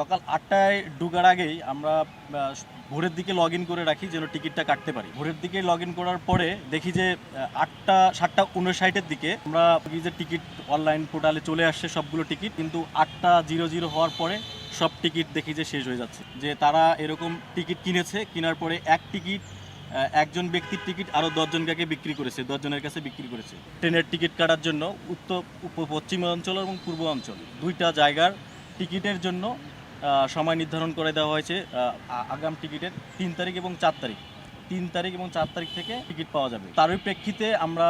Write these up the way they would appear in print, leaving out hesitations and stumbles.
সকাল ৮টায় ঢোকার আগেই আমরা ভোরের দিকে লগ ইন করে রাখি যেন টিকিটটা কাটতে পারি। ভোরের দিকে লগ ইন করার পরে দেখি যে ৭টা ৫৯-এর দিকে আমরা যে টিকিট অনলাইন পোর্টালে চলে আসছে সবগুলো টিকিট, কিন্তু ৮টা ০০ হওয়ার পরে সব টিকিট দেখি যে শেষ হয়ে যাচ্ছে। যে তারা এরকম টিকিট কিনেছে, কেনার পরে এক টিকিট একজন ব্যক্তির টিকিট আরও ১০ জনকে বিক্রি করেছে, ১০ জনের কাছে বিক্রি করেছে। ট্রেনের টিকিট কাটার জন্য পশ্চিম অঞ্চল এবং পূর্ব অঞ্চল দুইটা জায়গার টিকিটের জন্য সময় নির্ধারণ করে দেওয়া হয়েছে। আগাম টিকিটের ৩ তারিখ এবং ৪ তারিখ, ৩ তারিখ এবং ৪ তারিখ থেকে টিকিট পাওয়া যাবে। তারই প্রেক্ষিতে আমরা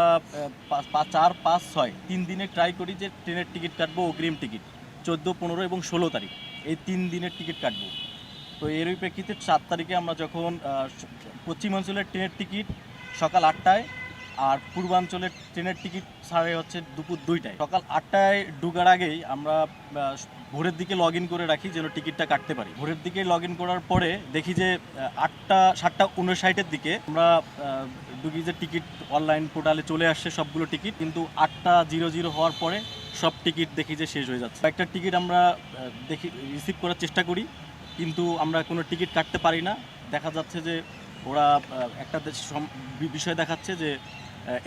৪, ৫, ৬ ৩ দিনে ট্রাই করি যে ট্রেনের টিকিট কাটবো, অগ্রিম টিকিট ১৪, ১৫ এবং ১৬ তারিখ, এই ৩ দিনের টিকিট কাটবো। তো এরই প্রেক্ষিতে ৪ তারিখে আমরা যখন পশ্চিমাঞ্চলের ট্রেনের টিকিট সকাল ৮টায়, আর পূর্বাঞ্চলের ট্রেনের টিকিট ছাড়ে হচ্ছে দুপুর ২টায়। সকাল ৮টায় ঢোকার আগেই আমরা ভোরের দিকে লগ ইন করে রাখি যেন টিকিটটা কাটতে পারি। ভোরের দিকে লগ ইন করার পরে দেখি যে ৭টা ৫৯-এর দিকে আমরা ঢুকি যে টিকিট অনলাইন পোর্টালে চলে আসছে সবগুলো টিকিট, কিন্তু ৮টা ০০ হওয়ার পরে সব টিকিট দেখি যে শেষ হয়ে যাচ্ছে। একটা টিকিট আমরা রিসিভ করার চেষ্টা করি, কিন্তু আমরা কোনো টিকিট কাটতে পারি না। দেখা যাচ্ছে যে ওরা একটা বিষয় দেখাচ্ছে যে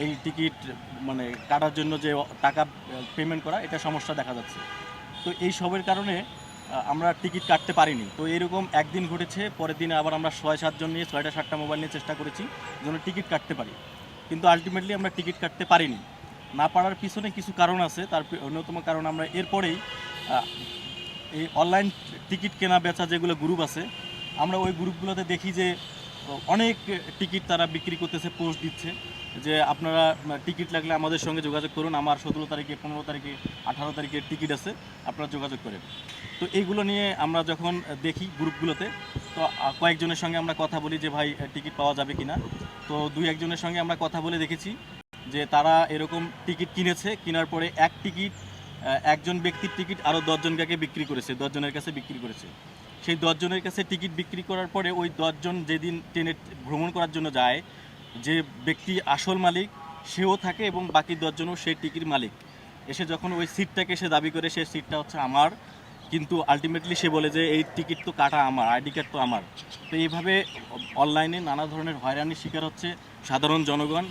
এই টিকিট মানে কাটার জন্য যে টাকা পেমেন্ট করা, এটা সমস্যা দেখা যাচ্ছে। তো এই সবের কারণে আমরা টিকিট কাটতে পারিনি। তো এরকম একদিন ঘটেছে, পরের দিনে আবার আমরা ৬-৭ জন নিয়ে ৬টা ৭টা মোবাইল নিয়ে চেষ্টা করেছি যেন টিকিট কাটতে পারি, কিন্তু আলটিমেটলি আমরা টিকিট কাটতে পারিনি। না পারার পিছনে কিছু কারণ আছে। তার অন্যতম কারণ, আমরা এরপরেই এই অনলাইন টিকিট কেনা বেচা যেগুলো গ্রুপ আছে, আমরা ওই গ্রুপগুলোতে দেখি যে অনেক টিকিট তারা বিক্রি করতেছে, পোস্ট দিচ্ছে যে আপনারা টিকিট লাগলে আমাদের সঙ্গে যোগাযোগ করুন, আমার ১৭ তারিখে, ১৫ তারিখে, ১৮ তারিখের টিকিট আছে, আপনারা যোগাযোগ করেন। তো এইগুলো নিয়ে আমরা যখন দেখি গ্রুপগুলোতে, তো কয়েকজনের সঙ্গে আমরা কথা বলি যে ভাই টিকিট পাওয়া যাবে কি না। তো ২-১ জনের সঙ্গে আমরা কথা বলে দেখেছি যে তারা এরকম টিকিট কিনেছে, কেনার পরে এক টিকিট একজন ব্যক্তির টিকিট আরও ১০ জনকে বিক্রি করেছে, ১০ জনের কাছে বিক্রি করেছে। সেই ১০ জনের কাছে টিকিট বিক্রি করার পরে ওই ১০ জন যেদিন ট্রেনে ভ্রমণ করার জন্য যায়, যে ব্যক্তি আসল মালিক সেও থাকে এবং বাকি ১০ জনও সেই টিকিট মালিক। এসে যখন ওই সিটটাকে সে দাবি করে সে সিটটা হচ্ছে আমার, কিন্তু আলটিমেটলি সে বলে যে এই টিকিট তো কাটা আমার, আইডি কার্ড তো আমার। তো এইভাবে অনলাইনে নানা ধরনের হয়রানির শিকার হচ্ছে সাধারণ জনগণ,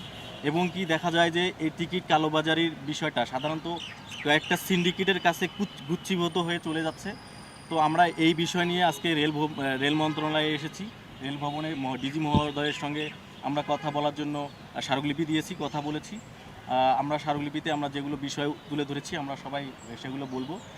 এবং কি দেখা যায় যে এই টিকিট কালোবাজারির বিষয়টা সাধারণত কয়েকটা সিন্ডিকেটের কাছে গুচ্ছিভূত হয়ে চলে যাচ্ছে। তো আমরা এই বিষয় নিয়ে আজকে রেল মন্ত্রণালয়ে এসেছি। রেল ভবনে ডিজি মহোদয়ের সঙ্গে আমরা কথা বলার জন্য স্মারকলিপি দিয়েছি, কথা বলেছি। আমরা স্মারকলিপিতে আমরা যেগুলো বিষয় তুলে ধরেছি আমরা সবাই সেগুলো বলবো।